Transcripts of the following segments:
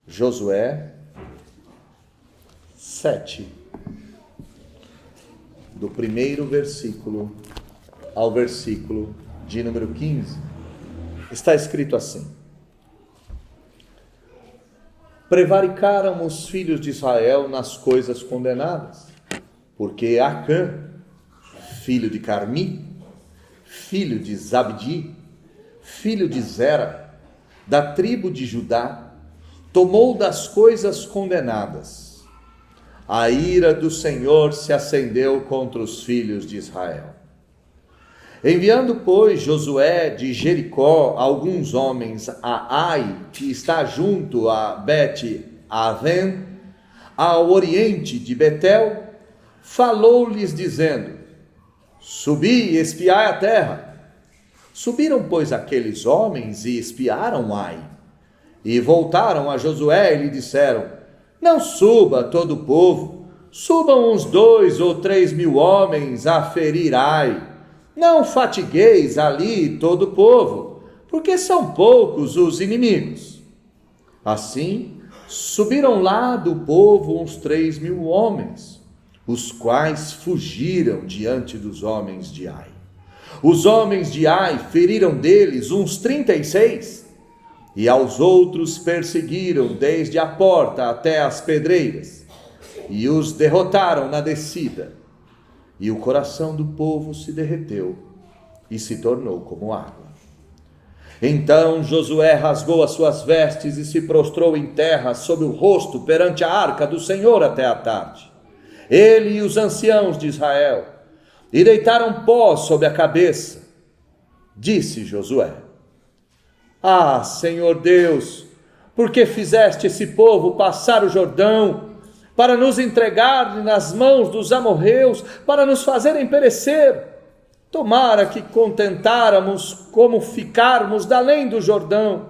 Josué 7, do primeiro versículo ao versículo de número 15, está escrito assim: Prevaricaram os filhos de Israel nas coisas condenadas, porque Acã, filho de Carmi, filho de Zabdi, filho de Zera, da tribo de Judá, tomou das coisas condenadas. A ira do Senhor se acendeu contra os filhos de Israel. Enviando, pois, Josué de Jericó alguns homens a Ai, que está junto a Bet-Aven, ao oriente de Betel, falou-lhes dizendo: Subi e espiai a terra. Subiram, pois, aqueles homens e espiaram Ai. E voltaram a Josué e lhe disseram: Não suba todo o povo, subam uns 2 ou 3 mil homens a ferir Ai. Não fatigueis ali todo o povo, porque são poucos os inimigos. Assim, subiram lá do povo uns 3 mil homens, os quais fugiram diante dos homens de Ai. Os homens de Ai feriram deles uns 36, e aos outros perseguiram desde a porta até as pedreiras, e os derrotaram na descida. E o coração do povo se derreteu e se tornou como água. Então Josué rasgou as suas vestes e se prostrou em terra sobre o rosto perante a arca do Senhor até a tarde. Ele e os anciãos de Israel, e deitaram pó sobre a cabeça. Disse Josué: Ah, Senhor Deus, por que fizeste esse povo passar o Jordão, para nos entregar nas mãos dos amorreus, para nos fazerem perecer? Tomara que contentáramos como ficarmos da além do Jordão.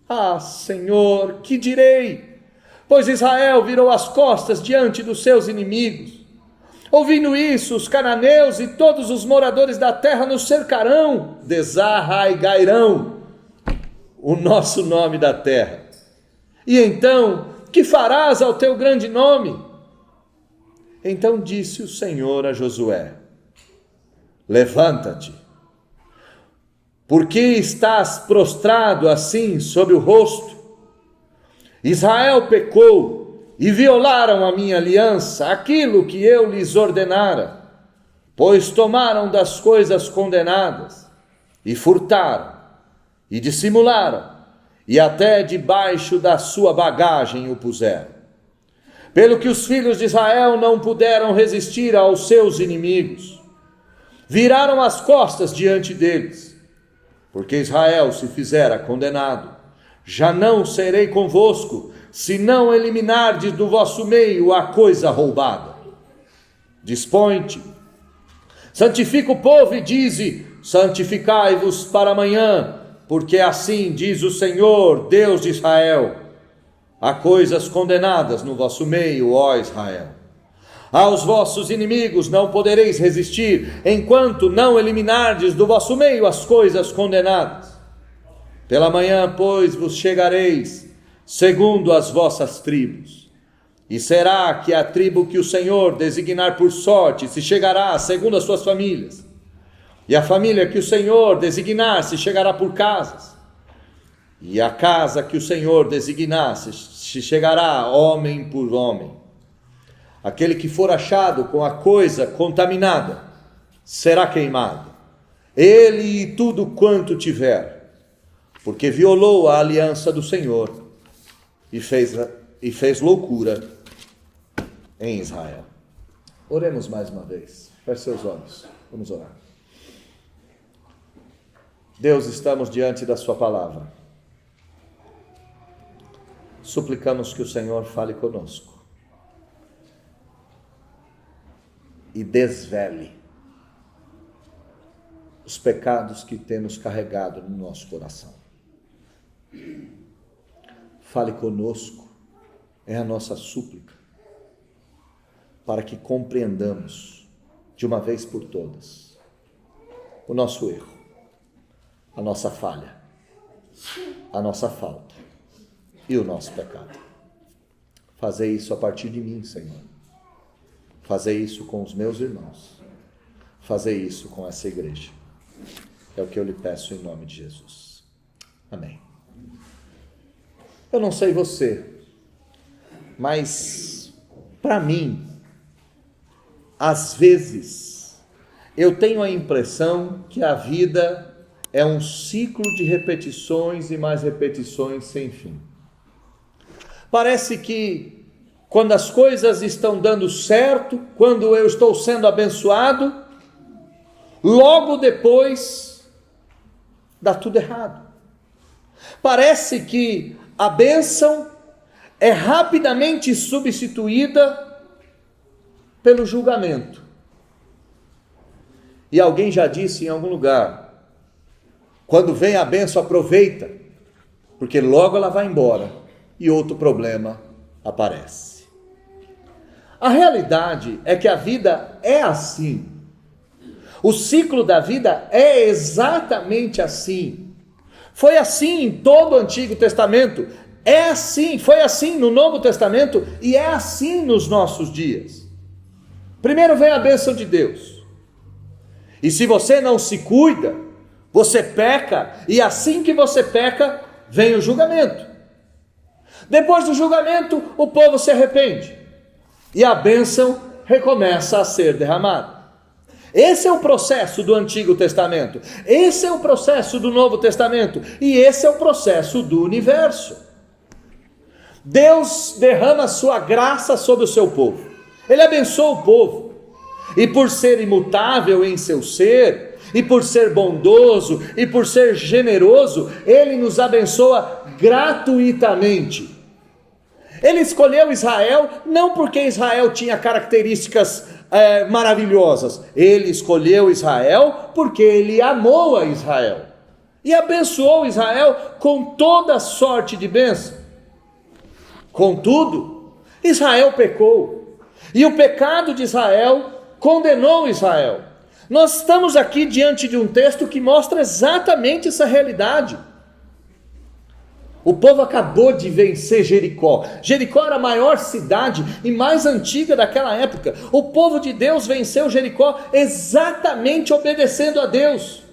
Ah, Senhor, que direi? Pois Israel virou as costas diante dos seus inimigos. Ouvindo isso, os cananeus e todos os moradores da terra nos cercarão, desarraigarão o nosso nome da terra. E então, que farás ao teu grande nome? Então disse o Senhor a Josué: Levanta-te, porque estás prostrado assim sobre o rosto? Israel pecou e violaram a minha aliança, aquilo que eu lhes ordenara, pois tomaram das coisas condenadas, e furtaram, e dissimularam, e até debaixo da sua bagagem o puseram. Pelo que os filhos de Israel não puderam resistir aos seus inimigos, viraram as costas diante deles, porque Israel se fizera condenado. Já não serei convosco, se não eliminardes do vosso meio a coisa roubada. Dispõe-te, santifica o povo e dize: santificai-vos para amanhã, porque assim diz o Senhor, Deus de Israel: há coisas condenadas no vosso meio, ó Israel. Aos vossos inimigos não podereis resistir, enquanto não eliminardes do vosso meio as coisas condenadas. Pela manhã, pois, vos chegareis, segundo as vossas tribos. E será que a tribo que o Senhor designar por sorte se chegará segundo as suas famílias. E a família que o Senhor designar se chegará por casas. E a casa que o Senhor designar se chegará homem por homem. Aquele que for achado com a coisa contaminada será queimado, ele e tudo quanto tiver, porque violou a aliança do Senhor e fez loucura em Israel. Oremos mais uma vez. Feche seus olhos. Vamos orar. Deus, estamos diante da sua palavra. Suplicamos que o Senhor fale conosco e desvele os pecados que temos carregado no nosso coração. Fale conosco, é a nossa súplica, para que compreendamos de uma vez por todas o nosso erro, a nossa falha, a nossa falta, e o nosso pecado. Fazei isso a partir de mim, Senhor. Fazei isso com os meus irmãos. Fazei isso com essa igreja. É o que eu lhe peço em nome de Jesus. Amém. Eu não sei você, mas para mim, às vezes, eu tenho a impressão que a vida é um ciclo de repetições e mais repetições sem fim. Parece que quando as coisas estão dando certo, quando eu estou sendo abençoado, logo depois dá tudo errado. Parece que a bênção é rapidamente substituída pelo julgamento. E alguém já disse em algum lugar, quando vem a bênção, aproveita, porque logo ela vai embora e outro problema aparece. A realidade é que a vida é assim. O ciclo da vida é exatamente assim. Foi assim em todo o Antigo Testamento. É assim, foi assim no Novo Testamento e é assim nos nossos dias. Primeiro vem a bênção de Deus. E se você não se cuida, você peca, e assim que você peca, vem o julgamento. Depois do julgamento, o povo se arrepende. E a bênção recomeça a ser derramada. Esse é o processo do Antigo Testamento. Esse é o processo do Novo Testamento. E esse é o processo do universo. Deus derrama a sua graça sobre o seu povo. Ele abençoa o povo. E por ser imutável em seu ser, e por ser bondoso, e por ser generoso, Ele nos abençoa gratuitamente. Ele escolheu Israel não porque Israel tinha características maravilhosas. Ele escolheu Israel porque Ele amou a Israel. E abençoou Israel com toda sorte de bênção. Contudo, Israel pecou. E o pecado de Israel condenou Israel. Nós estamos aqui diante de um texto que mostra exatamente essa realidade. O povo acabou de vencer Jericó. Jericó era a maior cidade e mais antiga daquela época. O povo de Deus venceu Jericó exatamente obedecendo a Deus.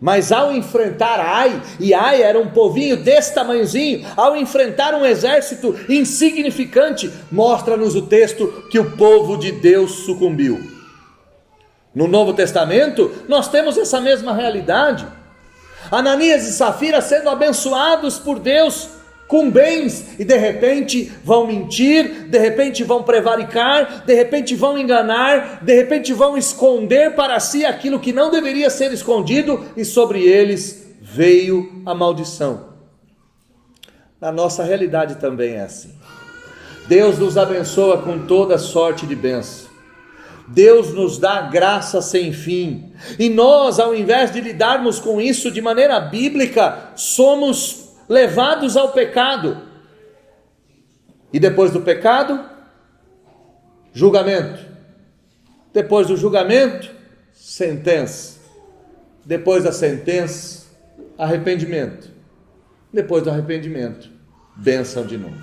Mas ao enfrentar Ai, e Ai era um povinho desse tamanhozinho, ao enfrentar um exército insignificante, mostra-nos o texto que o povo de Deus sucumbiu. No Novo Testamento, nós temos essa mesma realidade. Ananias e Safira sendo abençoados por Deus com bens, e de repente vão mentir, de repente vão prevaricar, de repente vão enganar, de repente vão esconder para si aquilo que não deveria ser escondido, e sobre eles veio a maldição. Na nossa realidade também é assim. Deus nos abençoa com toda sorte de bênção. Deus nos dá graça sem fim, e nós, ao invés de lidarmos com isso de maneira bíblica, somos levados ao pecado. E depois do pecado, julgamento. Depois do julgamento, sentença. Depois da sentença, arrependimento. Depois do arrependimento, bênção de novo.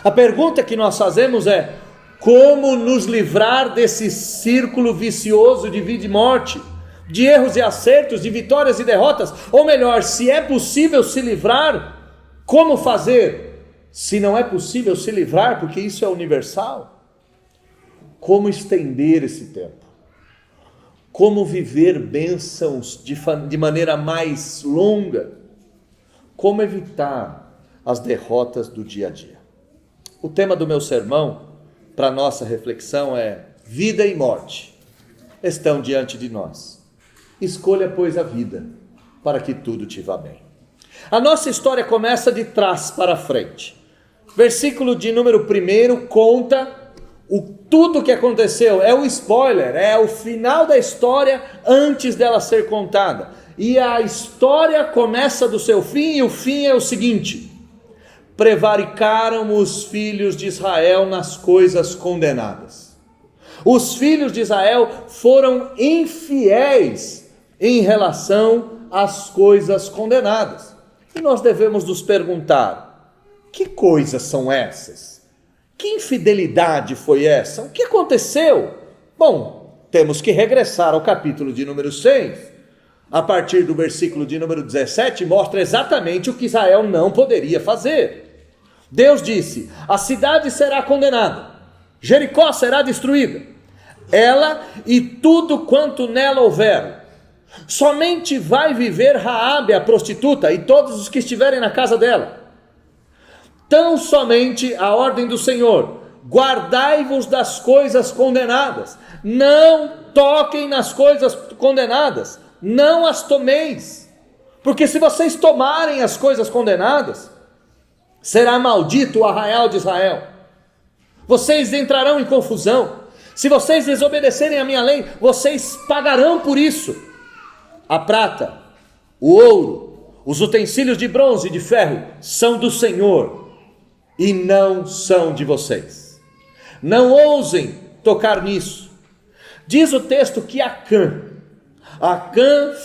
A pergunta que nós fazemos é: como nos livrar desse círculo vicioso de vida e morte, de erros e acertos, de vitórias e derrotas? Ou melhor, se é possível se livrar, como fazer? Se não é possível se livrar, porque isso é universal, como estender esse tempo? Como viver bênçãos de maneira mais longa? Como evitar as derrotas do dia a dia? O tema do meu sermão, para nossa reflexão, é: vida e morte estão diante de nós. Escolha, pois, a vida, para que tudo te vá bem. A nossa história começa de trás para frente. Versículo de número 1 conta tudo o que aconteceu. É o spoiler, é o final da história antes dela ser contada. E a história começa do seu fim, e o fim é o seguinte: prevaricaram os filhos de Israel nas coisas condenadas. Os filhos de Israel foram infiéis em relação às coisas condenadas. E nós devemos nos perguntar: Que coisas são essas? Que infidelidade foi essa? O que aconteceu? Bom, temos que regressar ao capítulo de número 6. A partir do versículo de número 17, mostra exatamente o que Israel não poderia fazer. Deus disse: a cidade será condenada, Jericó será destruída, ela e tudo quanto nela houver. Somente vai viver Raabe, a prostituta, e todos os que estiverem na casa dela. Tão somente a ordem do Senhor: guardai-vos das coisas condenadas, não toquem nas coisas condenadas, não as tomeis, porque se vocês tomarem as coisas condenadas, será maldito o arraial de Israel, vocês entrarão em confusão, se vocês desobedecerem a minha lei, vocês pagarão por isso. A prata, o ouro, os utensílios de bronze e de ferro são do Senhor e não são de vocês. Não ousem tocar nisso. Diz o texto que Acã,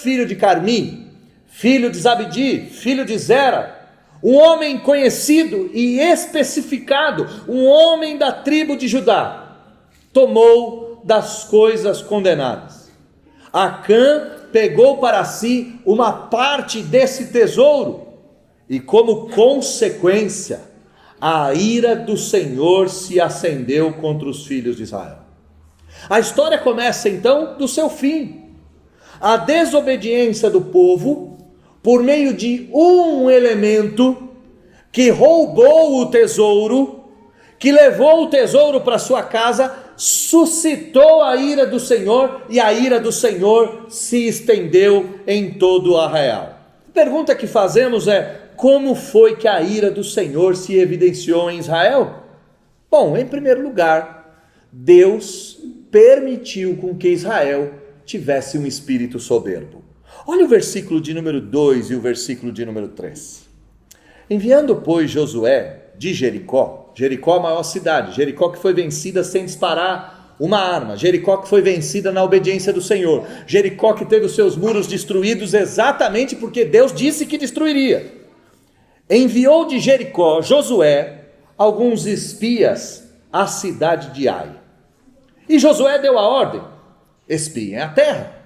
filho de Carmi, filho de Zabdi, filho de Zera, um homem conhecido e especificado, um homem da tribo de Judá, tomou das coisas condenadas. Acã pegou para si uma parte desse tesouro e, como consequência, a ira do Senhor se acendeu contra os filhos de Israel. A história começa então do seu fim. A desobediência do povo, por meio de um elemento que roubou o tesouro, que levou o tesouro para sua casa, suscitou a ira do Senhor, e a ira do Senhor se estendeu em todo o arraial. A pergunta que fazemos é: como foi que a ira do Senhor se evidenciou em Israel? Bom, em primeiro lugar, Deus permitiu com que Israel tivesse um espírito soberbo. Olha o versículo de número 2 e o versículo de número 3. Enviando, pois, Josué de Jericó, Jericó a maior cidade, Jericó que foi vencida sem disparar uma arma, Jericó que foi vencida na obediência do Senhor, Jericó que teve os seus muros destruídos exatamente porque Deus disse que destruiria. Enviou de Jericó, Josué, alguns espias à cidade de Ai. E Josué deu a ordem: espiem a terra.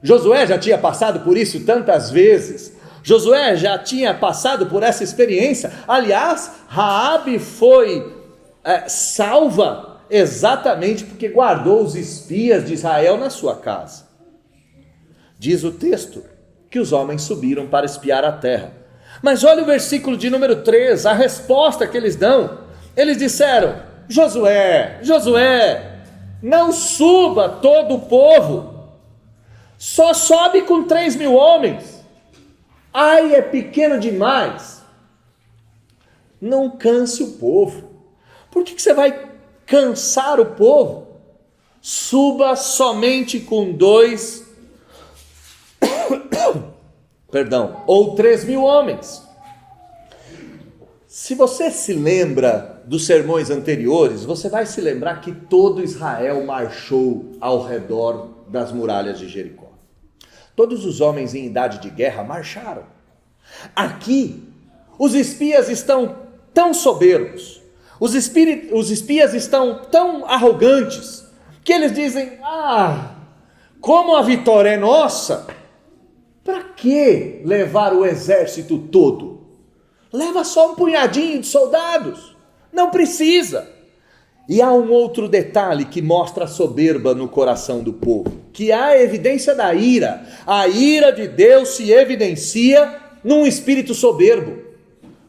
Josué já tinha passado por isso tantas vezes. Josué já tinha passado por essa experiência. Aliás, Raabe foi salva exatamente porque guardou os espias de Israel na sua casa. Diz o texto que os homens subiram para espiar a terra. Mas olha o versículo de número 3, a resposta que eles dão. Eles disseram: Josué, não suba todo o povo, só sobe com 3.000 homens. Ai, é pequeno demais. Não canse o povo. Por que você vai cansar o povo? Suba somente com 3.000 homens. Se você se lembra dos sermões anteriores, você vai se lembrar que todo Israel marchou ao redor das muralhas de Jericó. Todos os homens em idade de guerra marcharam. Aqui, os espias estão tão soberbos, os espias estão tão arrogantes, que eles dizem: como a vitória é nossa, para que levar o exército todo? Leva só um punhadinho de soldados, não precisa. E há um outro detalhe que mostra a soberba no coração do povo, que há a evidência da ira. A ira de Deus se evidencia num espírito soberbo.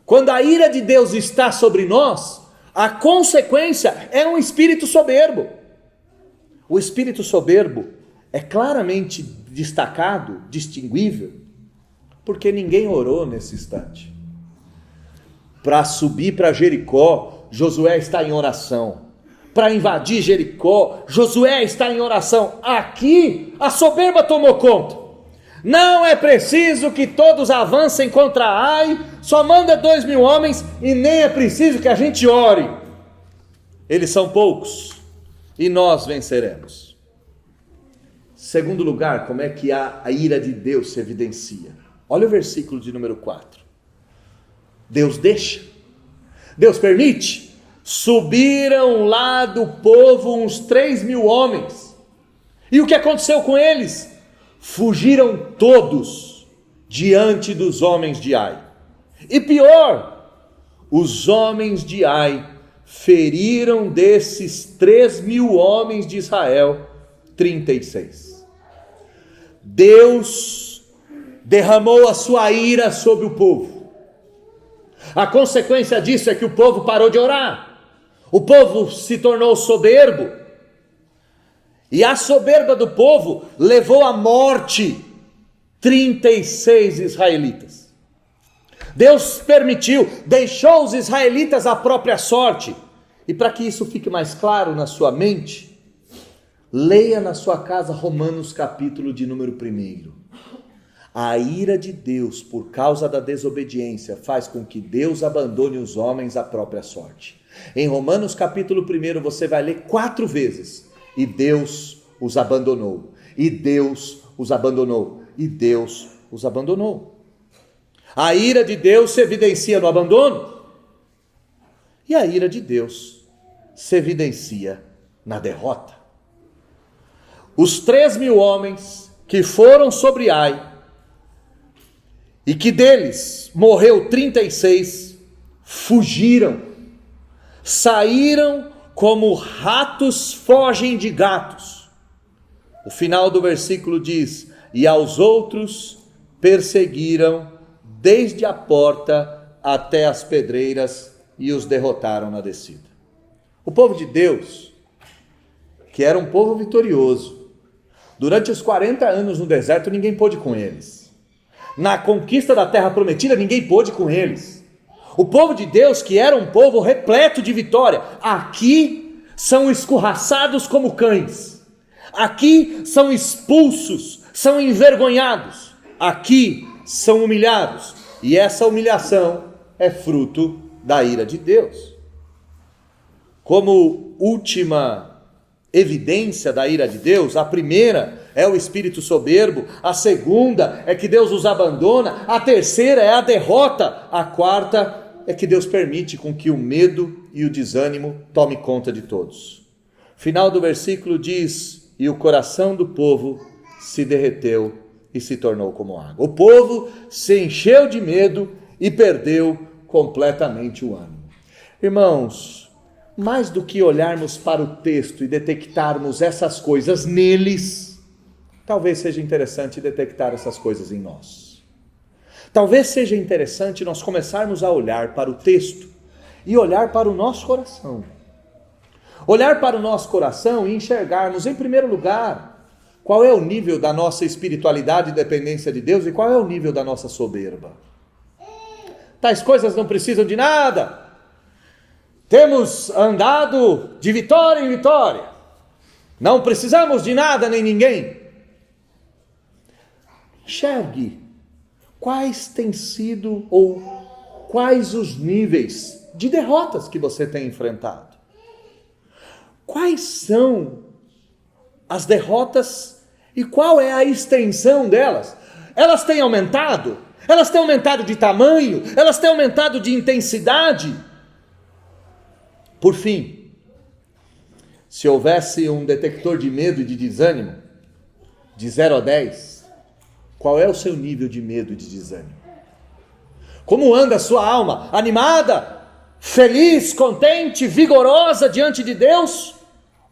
Quando a ira de Deus está sobre nós, a consequência é um espírito soberbo. O espírito soberbo é claramente destacado, distinguível, porque ninguém orou nesse instante. Para subir para Jericó, Josué está em oração. Para invadir Jericó, Josué está em oração. Aqui, a soberba tomou conta. Não é preciso que todos avancem contra Ai, só manda 2.000 homens e nem é preciso que a gente ore. Eles são poucos e nós venceremos. Segundo lugar, como é que a ira de Deus se evidencia? Olha o versículo de número 4. Deus deixa. Deus permite, subiram lá do povo uns 3.000 homens. E o que aconteceu com eles? Fugiram todos diante dos homens de Ai. E pior, os homens de Ai feriram desses 3.000 homens de Israel, 36. Deus derramou a sua ira sobre o povo. A consequência disso é que o povo parou de orar. O povo se tornou soberbo. E a soberba do povo levou à morte 36 israelitas. Deus permitiu, deixou os israelitas à própria sorte. E para que isso fique mais claro na sua mente, leia na sua casa Romanos capítulo de número 1. A ira de Deus por causa da desobediência faz com que Deus abandone os homens à própria sorte. Em Romanos capítulo 1 você vai ler 4 vezes. E Deus os abandonou. E Deus os abandonou. E Deus os abandonou. A ira de Deus se evidencia no abandono. E a ira de Deus se evidencia na derrota. Os 3.000 homens que foram sobre Ai, e que deles morreu 36, fugiram, saíram como ratos fogem de gatos. O final do versículo diz: e aos outros perseguiram desde a porta até as pedreiras e os derrotaram na descida. O povo de Deus, que era um povo vitorioso, durante os 40 anos no deserto ninguém pôde com eles. Na conquista da terra prometida ninguém pôde com eles. O povo de Deus, que era um povo repleto de vitória, aqui são escorraçados como cães. Aqui são expulsos, são envergonhados. Aqui são humilhados, e essa humilhação é fruto da ira de Deus. Como última evidência da ira de Deus, a primeira é o espírito soberbo, a segunda é que Deus os abandona, a terceira é a derrota, a quarta é que Deus permite com que o medo e o desânimo tome conta de todos. Final do versículo diz: e o coração do povo se derreteu e se tornou como água. O povo se encheu de medo e perdeu completamente o ânimo. Irmãos, mais do que olharmos para o texto e detectarmos essas coisas neles, talvez seja interessante detectar essas coisas em nós. Talvez seja interessante nós começarmos a olhar para o texto e olhar para o nosso coração. Olhar para o nosso coração e enxergarmos, em primeiro lugar, qual é o nível da nossa espiritualidade e dependência de Deus e qual é o nível da nossa soberba. Tais coisas não precisam de nada. Temos andado de vitória em vitória. Não precisamos de nada nem ninguém. Enxergue quais têm sido ou quais os níveis de derrotas que você tem enfrentado. Quais são as derrotas e qual é a extensão delas? Elas têm aumentado? Elas têm aumentado de tamanho? Elas têm aumentado de intensidade? Por fim, se houvesse um detector de medo e de desânimo, de 0 a 10, qual é o seu nível de medo e de desânimo? Como anda a sua alma? Animada, feliz, contente, vigorosa diante de Deus?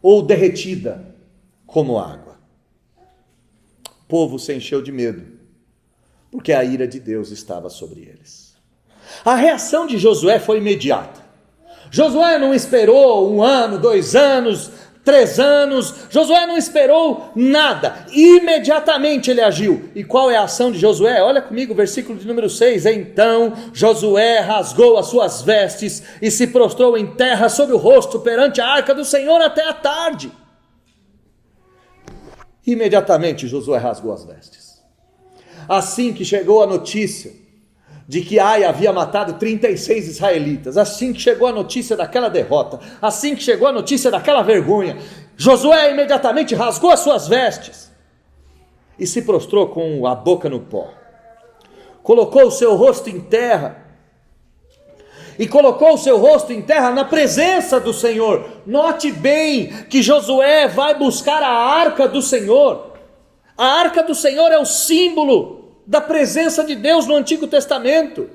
Ou derretida como água? O povo se encheu de medo, porque a ira de Deus estava sobre eles. A reação de Josué foi imediata. Josué não esperou 1 ano, 2 anos, 3 anos. Josué não esperou nada. Imediatamente ele agiu. E qual é a ação de Josué? Olha comigo o versículo de número 6. Então Josué rasgou as suas vestes e se prostrou em terra sobre o rosto perante a arca do Senhor até a tarde. Imediatamente Josué rasgou as vestes. Assim que chegou a notícia de que Ai havia matado 36 israelitas, assim que chegou a notícia daquela derrota, assim que chegou a notícia daquela vergonha, Josué imediatamente rasgou as suas vestes e se prostrou com a boca no pó. Colocou o seu rosto em terra e colocou o seu rosto em terra na presença do Senhor. Note bem que Josué vai buscar a arca do Senhor. A arca do Senhor é o símbolo da presença de Deus no Antigo Testamento.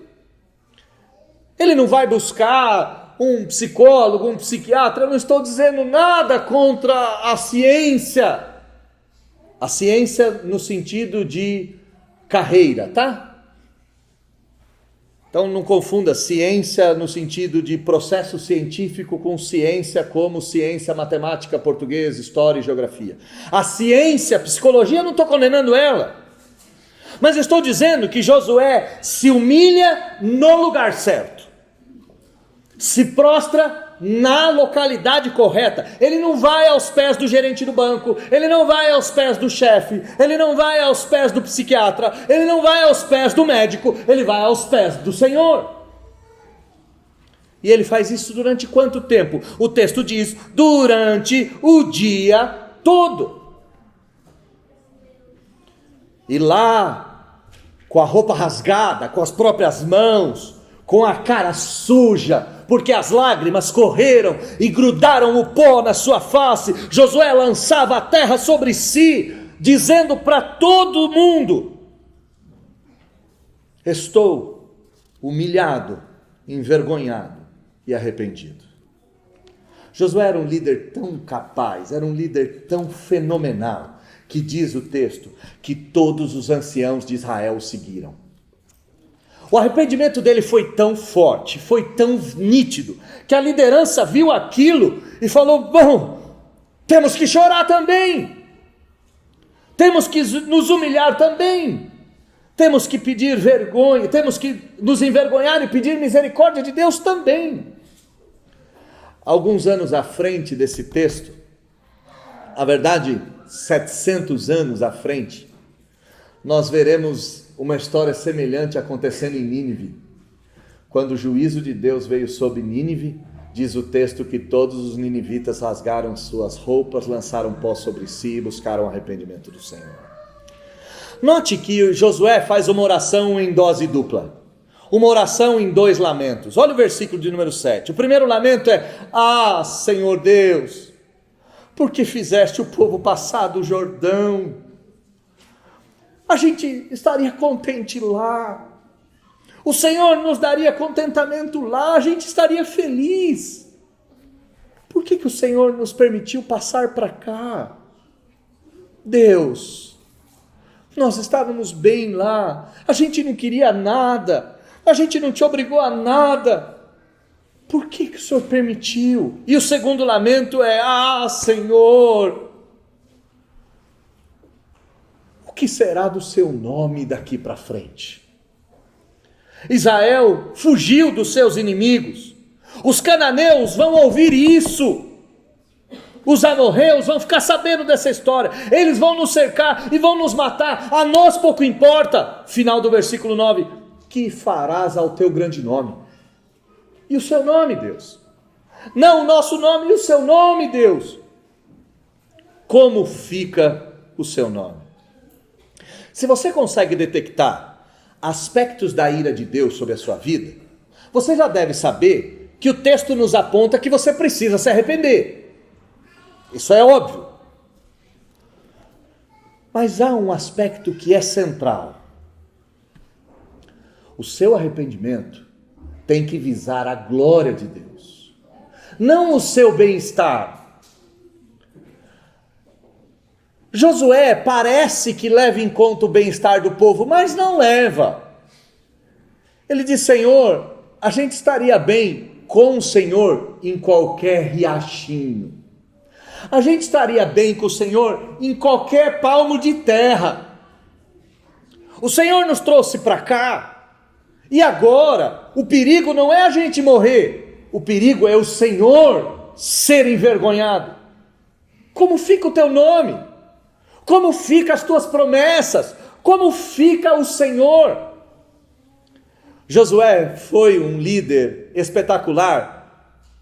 Ele não vai buscar um psicólogo, um psiquiatra. Eu não estou dizendo nada contra a ciência. A ciência no sentido de carreira, tá? Então não confunda ciência no sentido de processo científico com ciência como ciência, matemática, português, história e geografia. A ciência, a psicologia, eu não estou condenando ela. Mas estou dizendo que Josué se humilha no lugar certo. Se prostra na localidade correta. Ele não vai aos pés do gerente do banco, ele não vai aos pés do chefe, ele não vai aos pés do psiquiatra, ele não vai aos pés do médico, ele vai aos pés do Senhor. E ele faz isso durante quanto tempo? O texto diz, durante o dia todo. E lá, com a roupa rasgada, com as próprias mãos, com a cara suja, porque as lágrimas correram e grudaram o pó na sua face, Josué lançava a terra sobre si, dizendo para todo mundo: estou humilhado, envergonhado e arrependido. Josué era um líder tão capaz, era um líder tão fenomenal, que diz o texto que todos os anciãos de Israel o seguiram. O arrependimento dele foi tão forte, foi tão nítido, que a liderança viu aquilo e falou: bom, temos que chorar também, temos que nos humilhar também, temos que pedir vergonha, temos que nos envergonhar e pedir misericórdia de Deus também. Alguns anos à frente desse texto, a verdade, 700 anos à frente, nós veremos uma história semelhante acontecendo em Nínive. Quando o juízo de Deus veio sobre Nínive, diz o texto que todos os ninivitas rasgaram suas roupas, lançaram pó sobre si e buscaram arrependimento do Senhor. Note que Josué faz uma oração em dose dupla, uma oração em 2 lamentos. Olha o versículo de número 7. O primeiro lamento é: ah, Senhor Deus, por que fizeste o povo passar do Jordão? A gente estaria contente lá, o Senhor nos daria contentamento lá, a gente estaria feliz. Por que o Senhor nos permitiu passar para cá? Deus, nós estávamos bem lá, a gente não queria nada, a gente não te obrigou a nada, por que o Senhor permitiu? E o segundo lamento é: ah, Senhor, o que será do seu nome daqui para frente? Israel fugiu dos seus inimigos, os cananeus vão ouvir isso, os amorreus vão ficar sabendo dessa história, eles vão nos cercar e vão nos matar, a nós pouco importa. Final do versículo 9: que farás ao teu grande nome? E o seu nome, Deus? Não o nosso nome, e o seu nome, Deus? Como fica o seu nome? Se você consegue detectar aspectos da ira de Deus sobre a sua vida, você já deve saber que o texto nos aponta que você precisa se arrepender. Isso é óbvio. Mas há um aspecto que é central. O seu arrependimento tem que visar a glória de Deus, não o seu bem-estar. Josué parece que leva em conta o bem-estar do povo, mas não leva. Ele diz: Senhor, a gente estaria bem com o Senhor em qualquer riachinho. A gente estaria bem com o Senhor em qualquer palmo de terra. O Senhor nos trouxe para cá, e agora o perigo não é a gente morrer, o perigo é o Senhor ser envergonhado. Como fica o teu nome? Como ficam as tuas promessas? Como fica o Senhor? Josué foi um líder espetacular,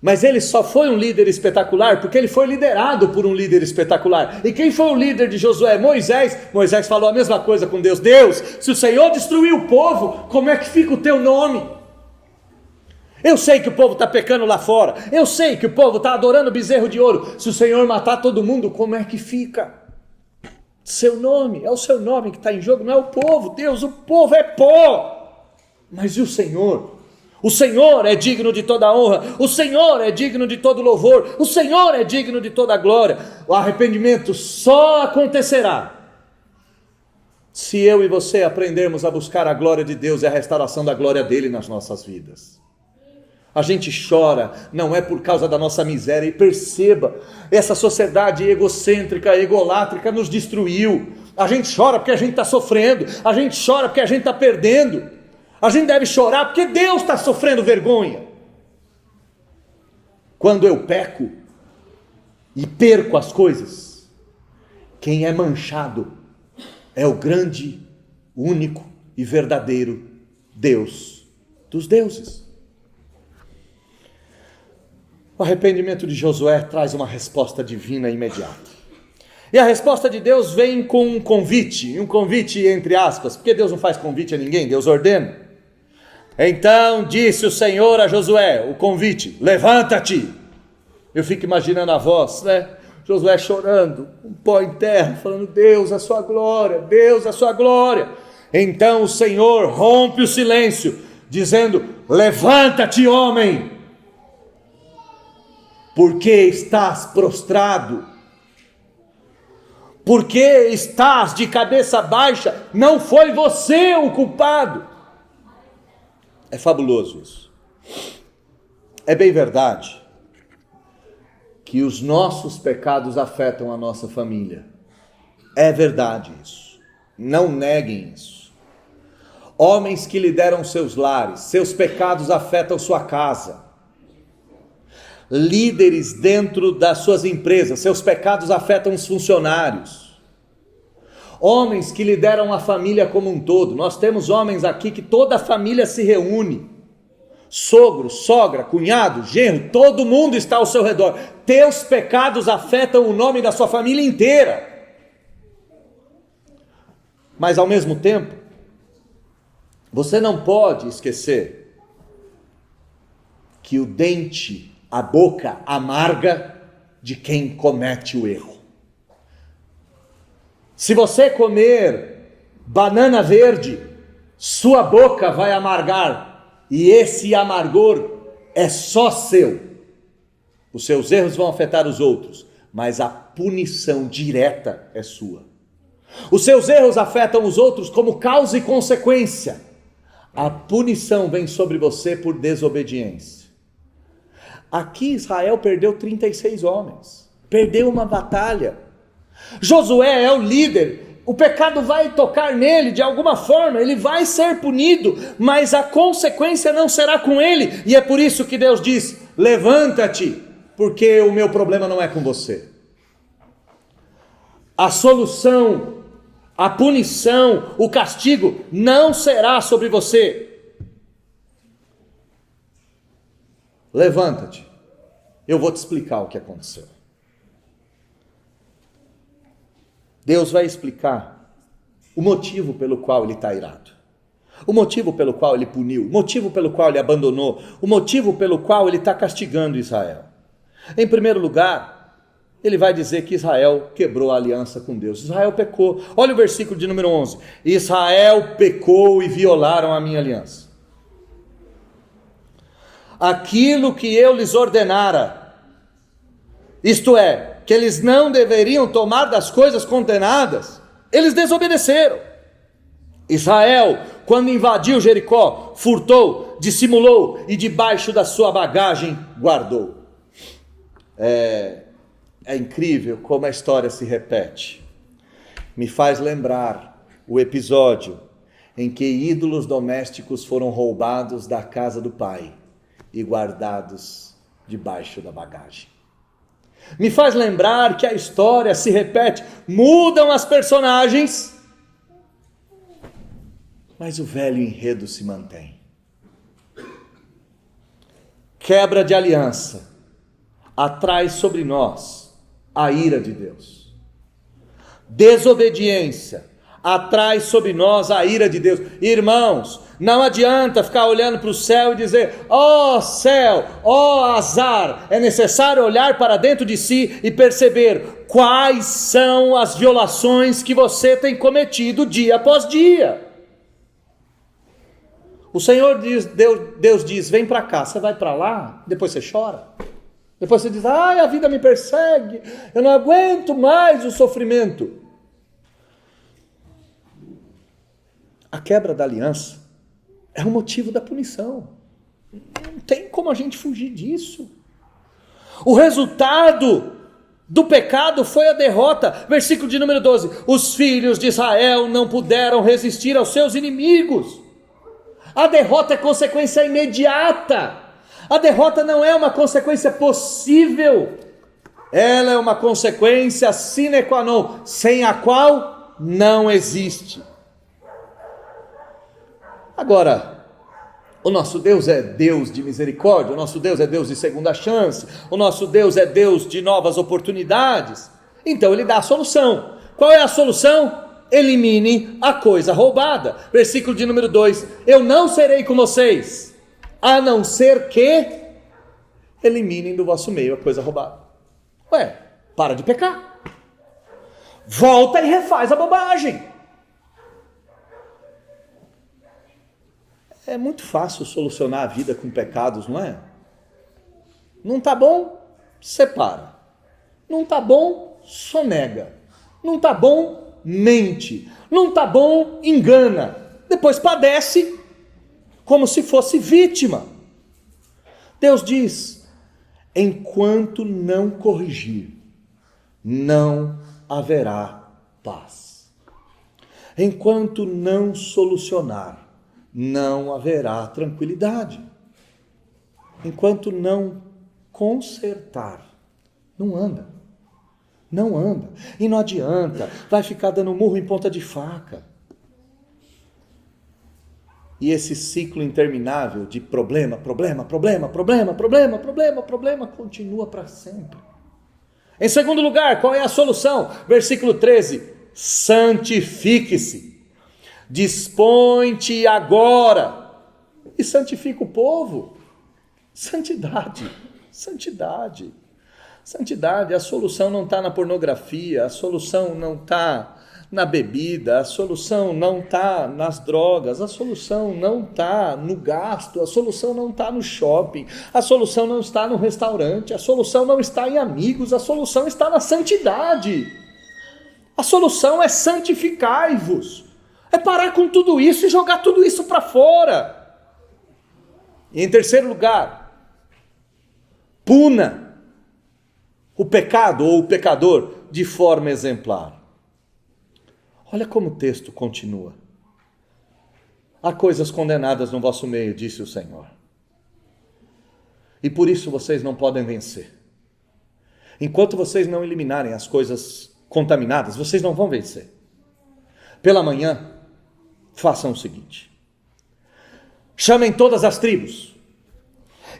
mas ele só foi um líder espetacular porque ele foi liderado por um líder espetacular. E quem foi o líder de Josué? Moisés. Moisés falou a mesma coisa com Deus: Deus, se o Senhor destruir o povo, como é que fica o teu nome? Eu sei que o povo está pecando lá fora. Eu sei que o povo está adorando bezerro de ouro. Se o Senhor matar todo mundo, como é que fica? Seu nome, é o seu nome que está em jogo, não é o povo. Deus, o povo é pó. Mas e o Senhor? O Senhor é digno de toda honra. O Senhor é digno de todo louvor. O Senhor é digno de toda glória. O arrependimento só acontecerá se eu e você aprendermos a buscar a glória de Deus e a restauração da glória dele nas nossas vidas. A gente chora, não é por causa da nossa miséria, e perceba, essa sociedade egocêntrica, egolátrica nos destruiu. A gente chora porque a gente está sofrendo, a gente chora porque a gente está perdendo, a gente deve chorar porque Deus está sofrendo vergonha. Quando eu peco e perco as coisas, quem é manchado é o grande, único e verdadeiro Deus dos deuses. O arrependimento de Josué traz uma resposta divina imediata. E a resposta de Deus vem com um convite entre aspas, porque Deus não faz convite a ninguém, Deus ordena. Então disse o Senhor a Josué, o convite, levanta-te. Eu fico imaginando a voz, né? Josué chorando, um pó em terra, falando, Deus, a sua glória, Deus, a sua glória. Então o Senhor rompe o silêncio, dizendo, levanta-te, homem. Porque estás prostrado? Porque estás de cabeça baixa? Não foi você o culpado. É fabuloso isso. É bem verdade que os nossos pecados afetam a nossa família. É verdade isso. Não neguem isso. Homens que lideram seus lares, seus pecados afetam sua casa. Líderes dentro das suas empresas, seus pecados afetam os funcionários. Homens que lideram a família como um todo. Nós temos homens aqui que toda a família se reúne. Sogro, sogra, cunhado, genro, todo mundo está ao seu redor. Teus pecados afetam o nome da sua família inteira. Mas ao mesmo tempo, você não pode esquecer que o dente, a boca amarga de quem comete o erro. Se você comer banana verde, sua boca vai amargar, e esse amargor é só seu. Os seus erros vão afetar os outros, mas a punição direta é sua. Os seus erros afetam os outros como causa e consequência. A punição vem sobre você por desobediência. Aqui Israel perdeu 36 homens, perdeu uma batalha. Josué é o líder, o pecado vai tocar nele de alguma forma, ele vai ser punido, mas a consequência não será com ele, e é por isso que Deus diz, levanta-te, porque o meu problema não é com você. A solução, a punição, o castigo não será sobre você. Levanta-te, eu vou te explicar o que aconteceu. Deus vai explicar o motivo pelo qual ele está irado, o motivo pelo qual ele puniu, o motivo pelo qual ele abandonou, o motivo pelo qual ele está castigando Israel. Em primeiro lugar, ele vai dizer que Israel quebrou a aliança com Deus. Israel pecou. Olha o versículo de número 11. Israel pecou e violaram a minha aliança. Aquilo que eu lhes ordenara, isto é, que eles não deveriam tomar das coisas condenadas, eles desobedeceram. Israel, quando invadiu Jericó, furtou, dissimulou e debaixo da sua bagagem guardou. É incrível como a história se repete. Me faz lembrar o episódio em que ídolos domésticos foram roubados da casa do pai e guardados debaixo da bagagem. Me faz lembrar que a história se repete, mudam as personagens, mas o velho enredo se mantém. Quebra de aliança atrai sobre nós a ira de Deus. Desobediência atrai sobre nós a ira de Deus. Irmãos, não adianta ficar olhando para o céu e dizer: ó céu, ó azar. É necessário olhar para dentro de si e perceber quais são as violações que você tem cometido dia após dia. O Senhor diz, Deus diz: vem para cá. Você vai para lá, depois você chora. Depois você diz: ai, a vida me persegue, eu não aguento mais o sofrimento. A quebra da aliança é o motivo da punição. Não tem como a gente fugir disso. O resultado do pecado foi a derrota. Versículo de número 12. Os filhos de Israel não puderam resistir aos seus inimigos. A derrota é consequência imediata. A derrota não é uma consequência possível. Ela é uma consequência sine qua non, sem a qual não existe. Agora, o nosso Deus é Deus de misericórdia, o nosso Deus é Deus de segunda chance, o nosso Deus é Deus de novas oportunidades. Então Ele dá a solução. Qual é a solução? Elimine a coisa roubada. Versículo de número 2. Eu não serei com vocês, a não ser que eliminem do vosso meio a coisa roubada. Ué, para de pecar. Volta e refaz a bobagem. É muito fácil solucionar a vida com pecados, não é? Não está bom? Separa. Não está bom? Sonega. Não está bom? Mente. Não está bom? Engana. Depois padece como se fosse vítima. Deus diz: enquanto não corrigir, não haverá paz. Enquanto não solucionar, não haverá tranquilidade. Enquanto não consertar, não anda. Não anda. E não adianta, vai ficar dando murro em ponta de faca. E esse ciclo interminável de problema continua para sempre. Em segundo lugar, qual é a solução? Versículo 13: santifique-se. Dispõe-te agora e santifica o povo. Santidade. A solução não está na pornografia, a solução não está na bebida, a solução não está nas drogas, a solução não está no gasto, a solução não está no shopping, a solução não está no restaurante, a solução não está em amigos, a solução está na santidade. A solução é santificai-vos. É parar com tudo isso e jogar tudo isso para fora. E em terceiro lugar, puna o pecado ou o pecador de forma exemplar. Olha como o texto continua. Há coisas condenadas no vosso meio, disse o Senhor. E por isso vocês não podem vencer. Enquanto vocês não eliminarem as coisas contaminadas, vocês não vão vencer. Pela manhã, façam o seguinte: chamem todas as tribos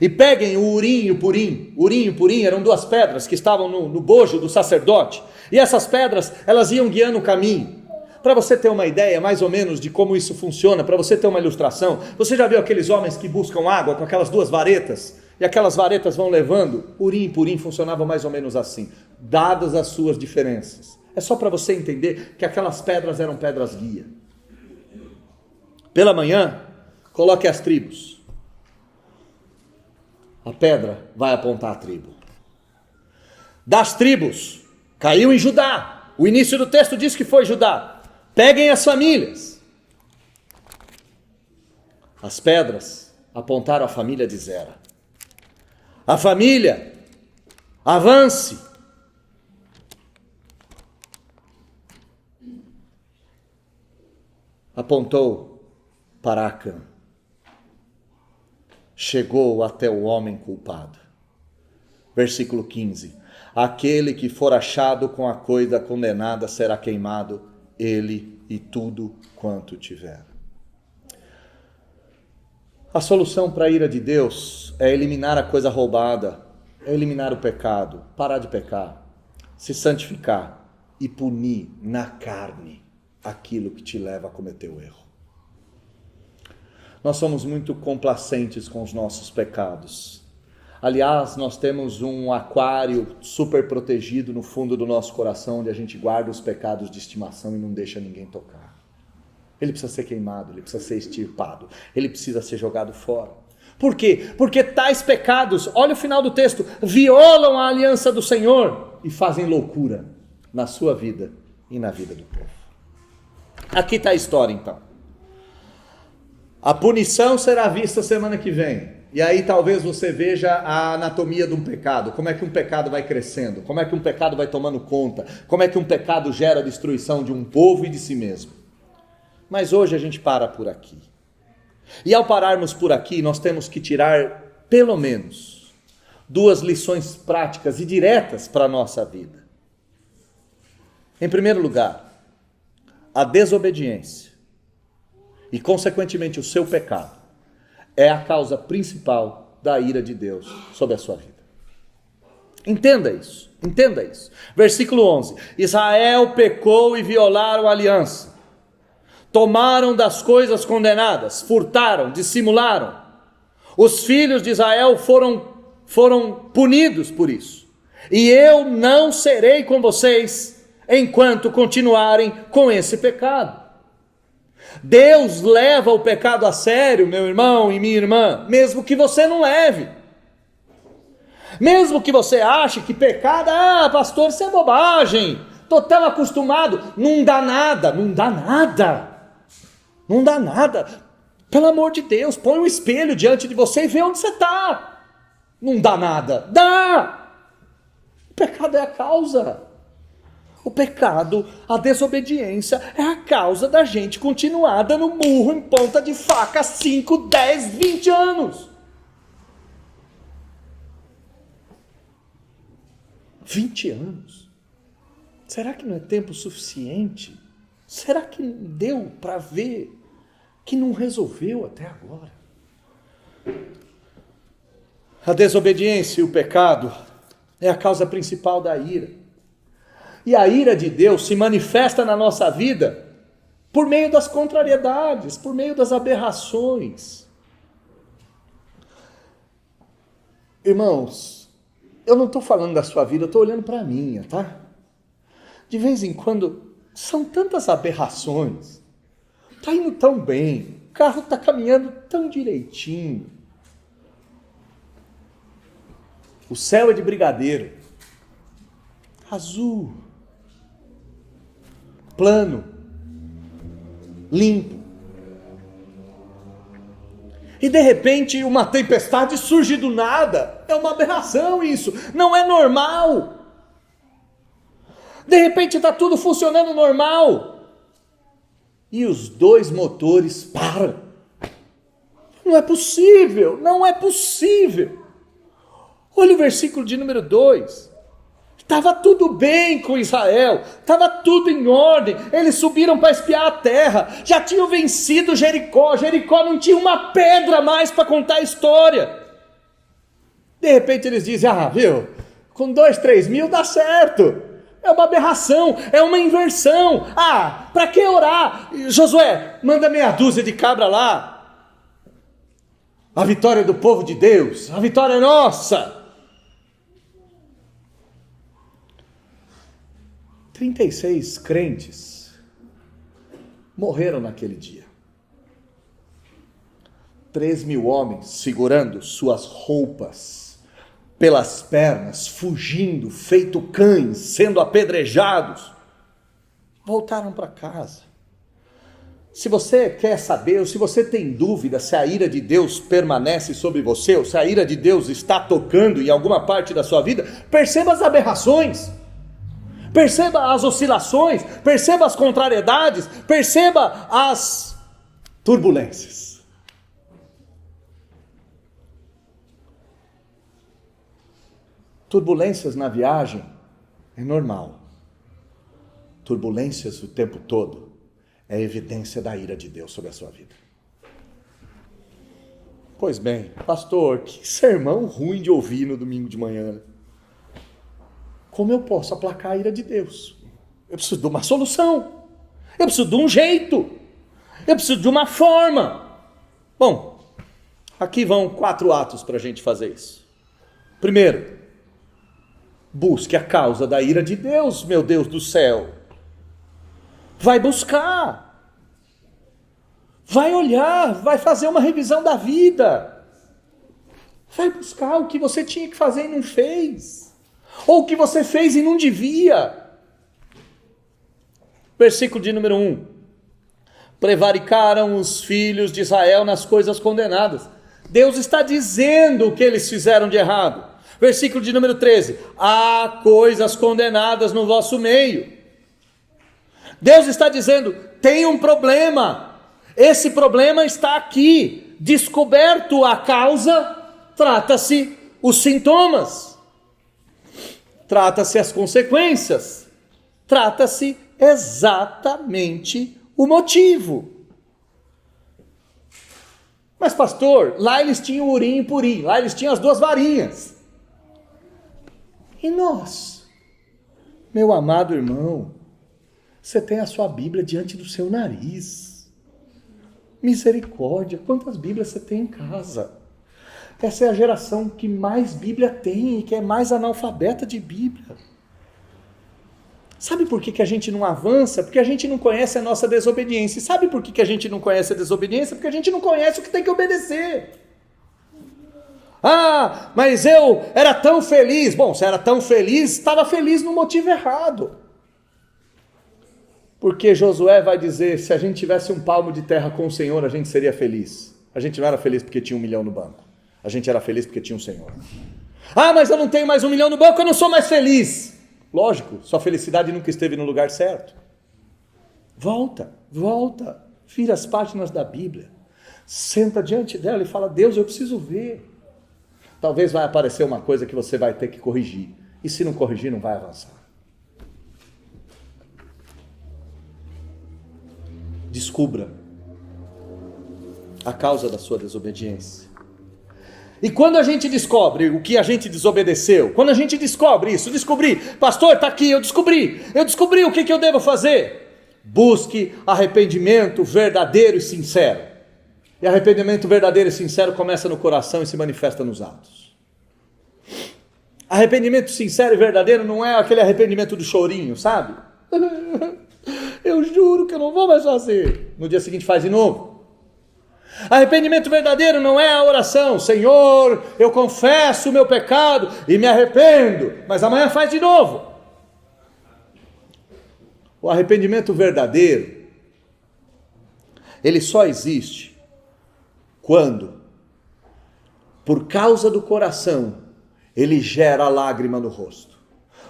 e peguem o Urim e o Purim. Urim e Purim eram duas pedras que estavam no bojo do sacerdote, e essas pedras, elas iam guiando o caminho. Para você ter uma ideia mais ou menos de como isso funciona, para você ter uma ilustração, você já viu aqueles homens que buscam água com aquelas duas varetas, e aquelas varetas vão levando? Urim e Purim funcionavam mais ou menos assim, dadas as suas diferenças. É só para você entender que aquelas pedras eram pedras guia. Pela manhã, coloque as tribos. A pedra vai apontar a tribo. Das tribos, caiu em Judá. O início do texto diz que foi Judá. Peguem as famílias. As pedras apontaram a família de Zera. A família, avance. Apontou para Acã. Chegou até o homem culpado. Versículo 15. Aquele que for achado com a coisa condenada será queimado, ele e tudo quanto tiver. A solução para a ira de Deus é eliminar a coisa roubada, é eliminar o pecado, parar de pecar, se santificar e punir na carne. aquilo que te leva a cometer o erro. Nós somos muito complacentes com os nossos pecados. Aliás, nós temos um aquário super protegido no fundo do nosso coração, onde a gente guarda os pecados de estimação e não deixa ninguém tocar. Ele precisa ser queimado, ele precisa ser extirpado, ele precisa ser jogado fora. Por quê? Porque tais pecados, olha o final do texto, violam a aliança do Senhor e fazem loucura na sua vida e na vida do povo. Aqui está a história então. A punição será vista semana que vem. E aí talvez você veja a anatomia de um pecado. Como é que um pecado vai crescendo? Como é que um pecado vai tomando conta? Como é que um pecado gera a destruição de um povo e de si mesmo? Mas hoje a gente para por aqui. E ao pararmos por aqui, nós temos que tirar, pelo menos, 2 lições práticas e diretas para a nossa vida. Em primeiro lugar, a desobediência e, consequentemente, o seu pecado é a causa principal da ira de Deus sobre a sua vida. Entenda isso, entenda isso. Versículo 11. Israel pecou e violaram a aliança. Tomaram das coisas condenadas, furtaram, dissimularam. Os filhos de Israel foram punidos por isso. E eu não serei com vocês enquanto continuarem com esse pecado. Deus leva o pecado a sério, meu irmão e minha irmã, mesmo que você não leve. Mesmo que você ache que pecado, pastor, isso é bobagem, estou tão acostumado, não dá nada. Pelo amor de Deus, põe um espelho diante de você e vê onde você está. Não dá nada. Dá! O pecado é a causa. O pecado, a desobediência é a causa da gente continuar dando murro em ponta de faca 5, 10, 20 anos. 20 anos? Será que não é tempo suficiente? Será que deu para ver que não resolveu até agora? A desobediência e o pecado é a causa principal da ira. E a ira de Deus se manifesta na nossa vida por meio das contrariedades, por meio das aberrações. Irmãos, eu não estou falando da sua vida, eu estou olhando para a minha, tá? De vez em quando, são tantas aberrações. Está indo tão bem, o carro está caminhando tão direitinho. O céu é de brigadeiro, azul, plano, limpo. E de repente uma tempestade surge do nada. É uma aberração isso, não é normal. De repente está tudo funcionando normal. E os 2 motores param. Não é possível, não é possível. Olha o versículo de número 2. Estava tudo bem com Israel, estava tudo em ordem, eles subiram para espiar a terra, já tinham vencido Jericó não tinha uma pedra mais para contar a história. De repente eles dizem, viu, com 2, 3 mil dá certo, é uma aberração, é uma inversão, para que orar? Josué, manda meia dúzia de cabra lá, a vitória é do povo de Deus, a vitória é nossa. 36 crentes morreram naquele dia. 3.000 homens segurando suas roupas pelas pernas, fugindo, feito cães, sendo apedrejados, voltaram para casa. Se você quer saber, ou se você tem dúvida se a ira de Deus permanece sobre você, ou se a ira de Deus está tocando em alguma parte da sua vida, perceba as aberrações. Perceba as oscilações, perceba as contrariedades, perceba as turbulências. Turbulências na viagem é normal. Turbulências o tempo todo é evidência da ira de Deus sobre a sua vida. Pois bem, pastor, que sermão ruim de ouvir no domingo de manhã. Como eu posso aplacar a ira de Deus? Eu preciso de uma solução. Eu preciso de um jeito. Eu preciso de uma forma. Bom, aqui vão 4 atos para a gente fazer isso. Primeiro, busque a causa da ira de Deus, meu Deus do céu. Vai buscar. Vai olhar, vai fazer uma revisão da vida. Vai buscar o que você tinha que fazer e não fez. Ou o que você fez e não devia. Versículo de número 1. Prevaricaram os filhos de Israel nas coisas condenadas. Deus está dizendo o que eles fizeram de errado. Versículo de número 13. Há coisas condenadas no vosso meio. Deus está dizendo, tem um problema. Esse problema está aqui. Descoberto a causa, trata-se os sintomas. Trata-se as consequências. Trata-se exatamente o motivo. Mas pastor, lá eles tinham Urim e Purim, lá eles tinham as 2 varinhas. E nós, meu amado irmão, você tem a sua Bíblia diante do seu nariz. Misericórdia, quantas Bíblias você tem em casa? Essa é a geração que mais Bíblia tem e que é mais analfabeta de Bíblia. Sabe por que a gente não avança? Porque a gente não conhece a nossa desobediência. E sabe por que a gente não conhece a desobediência? Porque a gente não conhece o que tem que obedecer. Ah, mas eu era tão feliz. Bom, se era tão feliz, estava feliz no motivo errado. Porque Josué vai dizer, se a gente tivesse um palmo de terra com o Senhor, a gente seria feliz. A gente não era feliz porque tinha 1 milhão no banco. A gente era feliz porque tinha um Senhor. Ah, mas eu não tenho mais 1 milhão no banco, eu não sou mais feliz. Lógico, sua felicidade nunca esteve no lugar certo. Volta, vira as páginas da Bíblia, senta diante dela e fala, Deus, eu preciso ver. Talvez vai aparecer uma coisa que você vai ter que corrigir, e se não corrigir, não vai avançar. Descubra a causa da sua desobediência. E quando a gente descobre o que a gente desobedeceu, quando a gente descobre isso, pastor, está aqui, eu descobri o que eu devo fazer. Busque arrependimento verdadeiro e sincero. E arrependimento verdadeiro e sincero começa no coração e se manifesta nos atos. Arrependimento sincero e verdadeiro não é aquele arrependimento do chorinho, sabe? Eu juro que eu não vou mais fazer. No dia seguinte faz de novo. Arrependimento verdadeiro não é a oração, Senhor, eu confesso o meu pecado e me arrependo, mas amanhã faz de novo. O arrependimento verdadeiro, ele só existe quando, por causa do coração, ele gera a lágrima no rosto.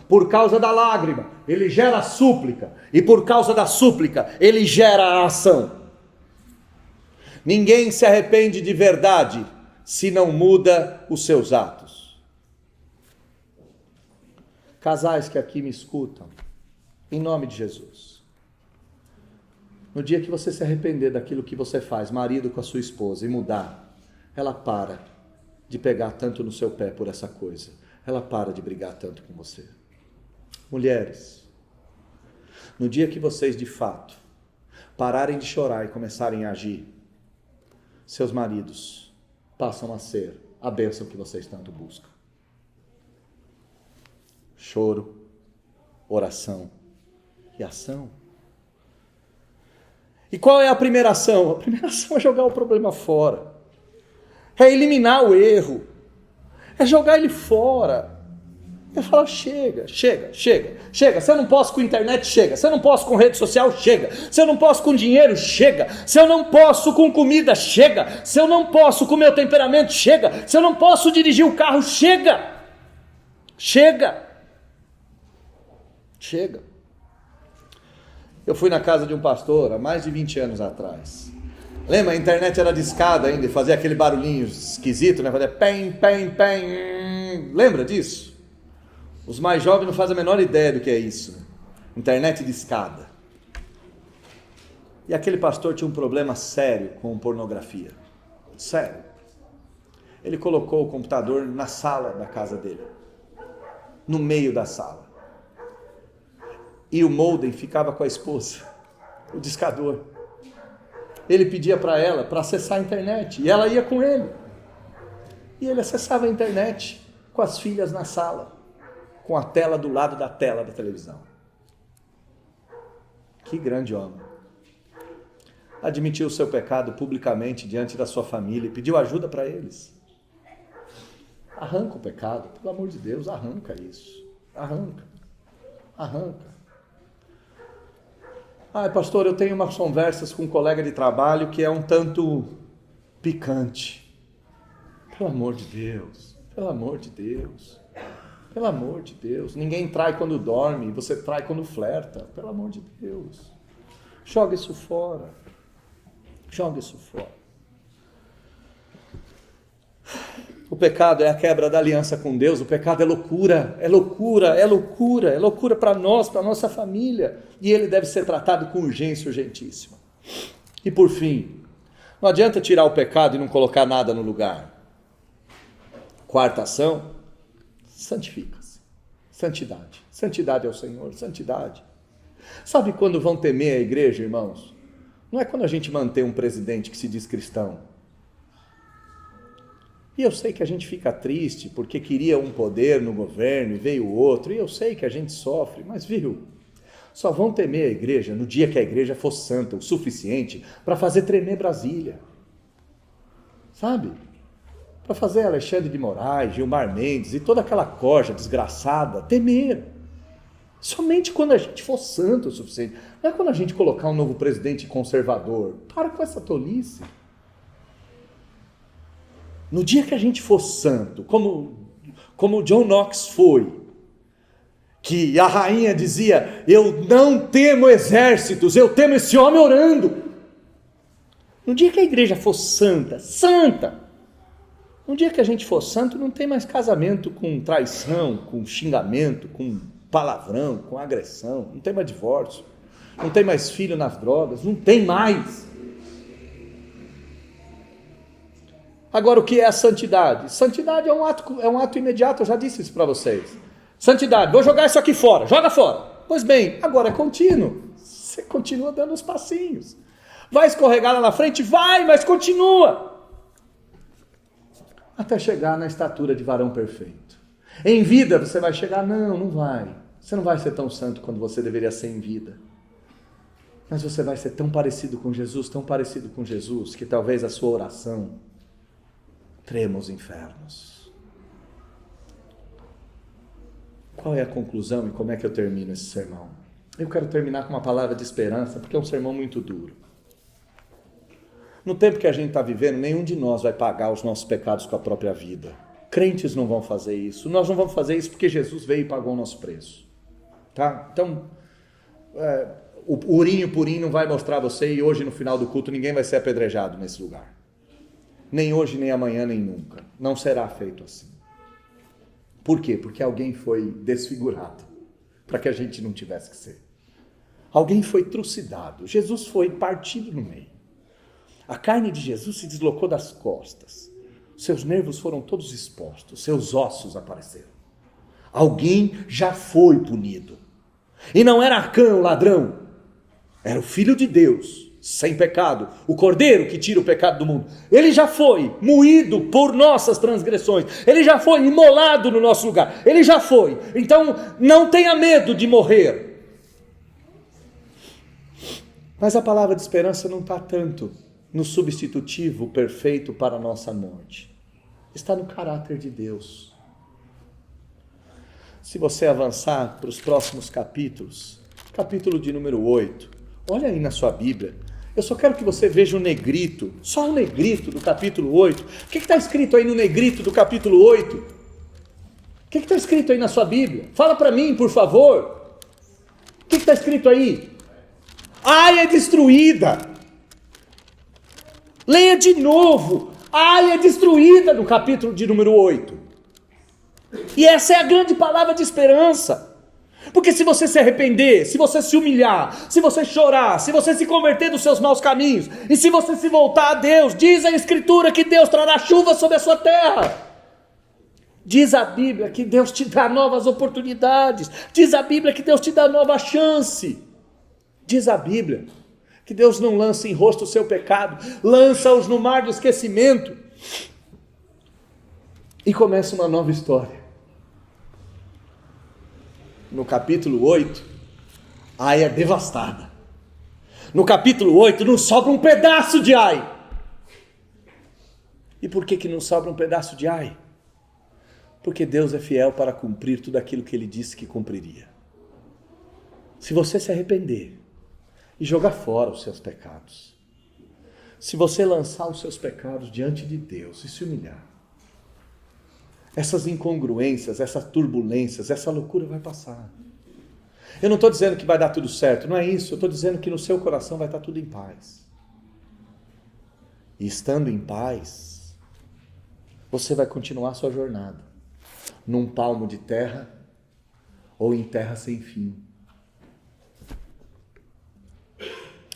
Por causa da lágrima, ele gera a súplica, e por causa da súplica, ele gera a ação. Ninguém se arrepende de verdade se não muda os seus atos. Casais que aqui me escutam, em nome de Jesus. No dia que você se arrepender daquilo que você faz, marido com a sua esposa, e mudar, ela para de pegar tanto no seu pé por essa coisa. Ela para de brigar tanto com você. Mulheres, no dia que vocês de fato pararem de chorar e começarem a agir, seus maridos passam a ser a bênção que vocês tanto buscam. Choro, oração e ação. E qual é a primeira ação? A primeira ação é jogar o problema fora. É eliminar o erro. É jogar ele fora. É falar, chega. Se eu não posso com internet, chega. Se eu não posso com rede social, chega. Se eu não posso com dinheiro, chega. Se eu não posso com comida, chega. Se eu não posso com meu temperamento, chega. Se eu não posso dirigir o carro, chega. Chega. Eu fui na casa de um pastor há mais de 20 anos atrás. Lembra? A internet era discada ainda e fazia aquele barulhinho esquisito, né? Fazia pem. Lembra disso? Os mais jovens não fazem a menor ideia do que é isso. Internet discada. E aquele pastor tinha um problema sério com pornografia. Sério. Ele colocou o computador na sala da casa dele. No meio da sala. E o modem ficava com a esposa. o discador. Ele pedia para ela para acessar a internet, e ela ia com ele. E ele acessava a internet com as filhas na sala, com a tela do lado da tela da televisão. Que grande homem. Admitiu o seu pecado publicamente diante da sua família e pediu ajuda para eles. Arranca o pecado, pelo amor de Deus, arranca isso. Arranca. Ai, pastor, eu tenho umas conversas com um colega de trabalho que é um tanto picante. Pelo amor de Deus, pelo amor de Deus, pelo amor de Deus. Ninguém trai quando dorme, você trai quando flerta. Pelo amor de Deus. Joga isso fora. Joga isso fora. O pecado é a quebra da aliança com Deus. O pecado é loucura, é loucura, é loucura, é loucura para nós, para a nossa família. E ele deve ser tratado com urgência urgentíssima. E por fim, não adianta tirar o pecado e não colocar nada no lugar. Quarta ação, santifica-se. Santidade. Santidade ao Senhor, santidade. Sabe quando vão temer a igreja, irmãos? Não é quando a gente mantém um presidente que se diz cristão. E eu sei que a gente fica triste porque queria um poder no governo e veio outro. E eu sei que a gente sofre, mas viu, só vão temer a igreja no dia que a igreja for santa o suficiente para fazer tremer Brasília. Sabe? Para fazer Alexandre de Moraes, Gilmar Mendes e toda aquela corja desgraçada temer. Somente quando a gente for santo o suficiente. Não é quando a gente colocar um novo presidente conservador. Para com essa tolice. No dia que a gente for santo, como John Knox foi, que a rainha dizia, eu não temo exércitos, eu temo esse homem orando. No dia que a igreja for santa, no dia que a gente for santo, não tem mais casamento com traição, com xingamento, com palavrão, com agressão, não tem mais divórcio, não tem mais filho nas drogas, não tem mais. Agora, o que é a santidade? Santidade é um ato imediato, eu já disse isso para vocês. Santidade, vou jogar isso aqui fora, joga fora. Pois bem, agora é contínuo, você continua dando os passinhos. Vai escorregar lá na frente? Vai, mas continua. Até chegar na estatura de varão perfeito. Em vida você vai chegar? Não vai. Você não vai ser tão santo quanto você deveria ser em vida. Mas você vai ser tão parecido com Jesus, que talvez a sua oração trema os infernos. Qual é a conclusão e como é que eu termino esse sermão? Eu quero terminar com uma palavra de esperança, porque é um sermão muito duro. No tempo que a gente está vivendo, nenhum de nós vai pagar os nossos pecados com a própria vida. Crentes não vão fazer isso. Nós não vamos fazer isso porque Jesus veio e pagou o nosso preço. Tá? Então, o urinho purinho não vai mostrar você, e hoje no final do culto ninguém vai ser apedrejado nesse lugar. Nem hoje, nem amanhã, nem nunca. Não será feito assim. Por quê? Porque alguém foi desfigurado para que a gente não tivesse que ser. Alguém foi trucidado. Jesus foi partido no meio. A carne de Jesus se deslocou das costas. Seus nervos foram todos expostos. Seus ossos apareceram. Alguém já foi punido. E não era Acã, o ladrão. Era o Filho de Deus, sem pecado, o Cordeiro que tira o pecado do mundo. Ele já foi moído por nossas transgressões, ele já foi imolado no nosso lugar, ele já foi. Então não tenha medo de morrer. Mas a palavra de esperança não está tanto no substitutivo perfeito para a nossa morte, está no caráter de Deus. Se você avançar para os próximos capítulos, capítulo de número 8, olha aí na sua Bíblia. Eu só quero que você veja o negrito, só o negrito do capítulo 8. O que está escrito aí no negrito do capítulo 8? O que está escrito aí na sua Bíblia? Fala para mim, por favor. O que está escrito aí? Ai é destruída. Leia de novo. Ai é destruída no capítulo de número 8. E essa é a grande palavra de esperança. Porque se você se arrepender, se você se humilhar, se você chorar, se você se converter dos seus maus caminhos, e se você se voltar a Deus, diz a Escritura que Deus trará chuva sobre a sua terra. Diz a Bíblia que Deus te dá novas oportunidades. Diz a Bíblia que Deus te dá nova chance. Diz a Bíblia Que Deus não lance em rosto o seu pecado, lança-os no mar do esquecimento. E começa uma nova história. No capítulo 8, Ai é devastada. No capítulo 8 não sobra um pedaço de Ai. E por que não sobra um pedaço de Ai? Porque Deus é fiel para cumprir tudo aquilo que Ele disse que cumpriria. Se você se arrepender e jogar fora os seus pecados, se você lançar os seus pecados diante de Deus e se humilhar, essas incongruências, essas turbulências, essa loucura vai passar. Eu não estou dizendo que vai dar tudo certo, não é isso. Eu estou dizendo que no seu coração vai estar tudo em paz. E estando em paz, você vai continuar a sua jornada. Num palmo de terra ou em terra sem fim.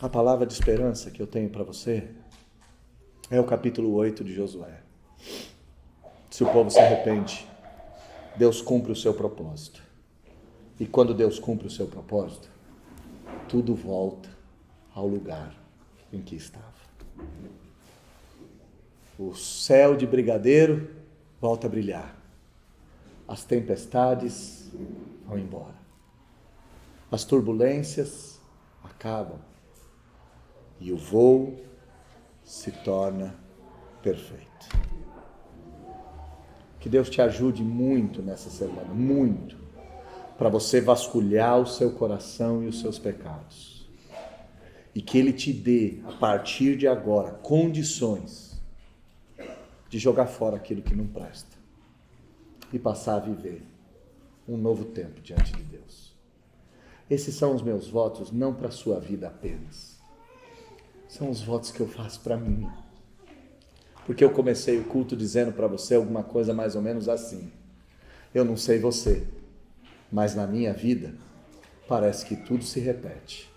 A palavra de esperança que eu tenho para você é o capítulo 8 de Josué. Se o povo se arrepende, Deus cumpre o seu propósito. E quando Deus cumpre o seu propósito, tudo volta ao lugar em que estava. O céu de brigadeiro volta a brilhar. As tempestades vão embora. As turbulências acabam. E o voo se torna perfeito. Que Deus te ajude muito nessa semana, muito, para você vasculhar o seu coração e os seus pecados. E que Ele te dê, a partir de agora, condições de jogar fora aquilo que não presta e passar a viver um novo tempo diante de Deus. Esses são os meus votos, não para a sua vida apenas. São os votos que eu faço para mim. Porque eu comecei o culto dizendo para você alguma coisa mais ou menos assim. Eu não sei você, mas na minha vida parece que tudo se repete.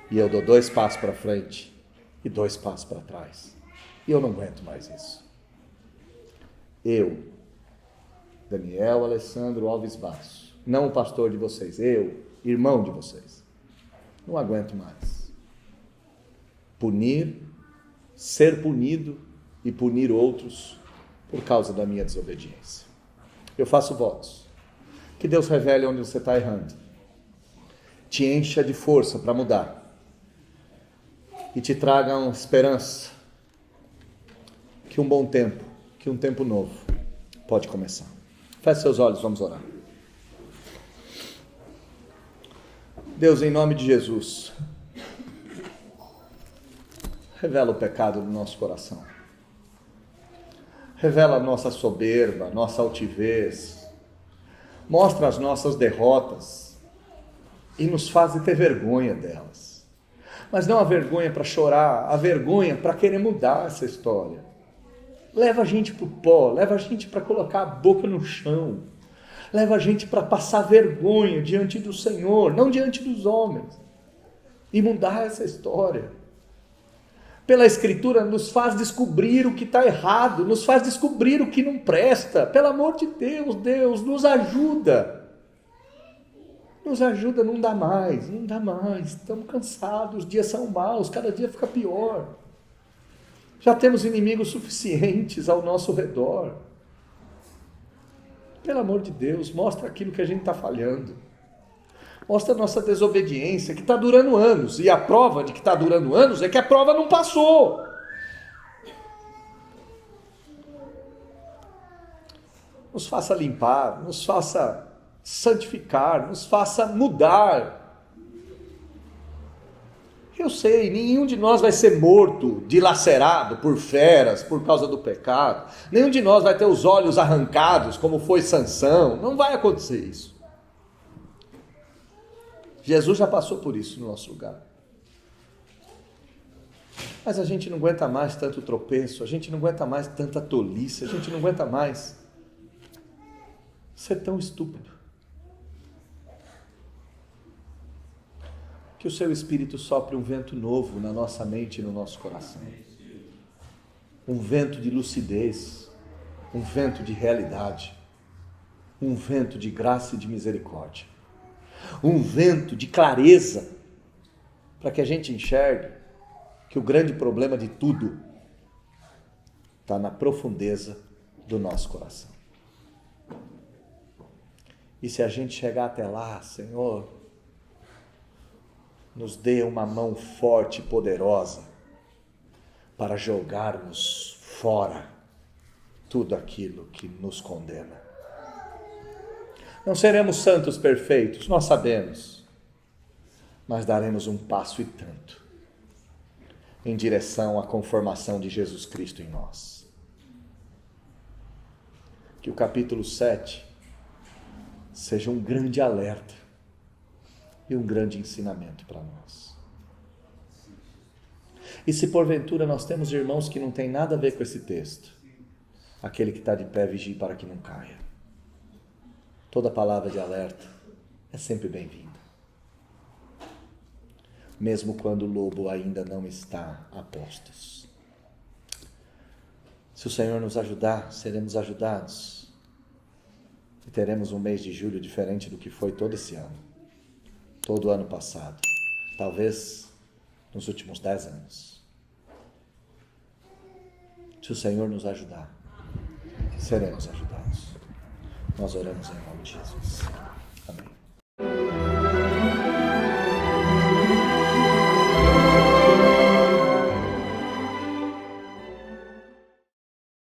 E eu dou 2 passos para frente e 2 passos para trás. E eu não aguento mais isso. Eu, Daniel Alessandro Alves Basso, não o pastor de vocês, eu, irmão de vocês, não aguento mais. Punir, ser punido e punir outros por causa da minha desobediência. Eu faço votos. Que Deus revele onde você está errando. Te encha de força para mudar. E te traga uma esperança. Que um bom tempo, que um tempo novo pode começar. Feche seus olhos, vamos orar. Deus, em nome de Jesus, revela o pecado do nosso coração. Revela a nossa soberba, a nossa altivez. Mostra as nossas derrotas e nos faz ter vergonha delas. Mas não a vergonha para chorar, a vergonha para querer mudar essa história. Leva a gente para o pó, leva a gente para colocar a boca no chão. Leva a gente para passar vergonha diante do Senhor, não diante dos homens. E mudar essa história. Pela Escritura, nos faz descobrir o que está errado, nos faz descobrir o que não presta. Pelo amor de Deus, Deus, nos ajuda. Nos ajuda, não dá mais, estamos cansados, os dias são maus, cada dia fica pior. Já temos inimigos suficientes ao nosso redor. Pelo amor de Deus, mostra aquilo que a gente está falhando. Mostra a nossa desobediência, que está durando anos. E a prova de que está durando anos é que a prova não passou. Nos faça limpar, nos faça santificar, nos faça mudar. Eu sei, nenhum de nós vai ser morto, dilacerado por feras, por causa do pecado. Nenhum de nós vai ter os olhos arrancados, como foi Sansão. Não vai acontecer isso. Jesus já passou por isso no nosso lugar. Mas a gente não aguenta mais tanto tropeço, a gente não aguenta mais tanta tolice, a gente não aguenta mais ser tão estúpido. Que o seu Espírito sopre um vento novo na nossa mente e no nosso coração. Um vento de lucidez, um vento de realidade, um vento de graça e de misericórdia. Um vento de clareza, para que a gente enxergue que o grande problema de tudo está na profundeza do nosso coração. E se a gente chegar até lá, Senhor, nos dê uma mão forte e poderosa para jogarmos fora tudo aquilo que nos condena. Não seremos santos perfeitos, nós sabemos, mas daremos um passo e tanto em direção à conformação de Jesus Cristo em nós. Que o capítulo 7 seja um grande alerta e um grande ensinamento para nós. E se porventura nós temos irmãos que não tem nada a ver com esse texto, aquele que está de pé vigie para que não caia. Toda palavra de alerta é sempre bem-vinda. Mesmo quando o lobo ainda não está a postos. Se o Senhor nos ajudar, seremos ajudados. E teremos um mês de julho diferente do que foi todo esse ano. Todo o ano passado. Talvez nos últimos 10 anos. Se o Senhor nos ajudar, seremos ajudados. Nós oramos em nome de Jesus. Amém.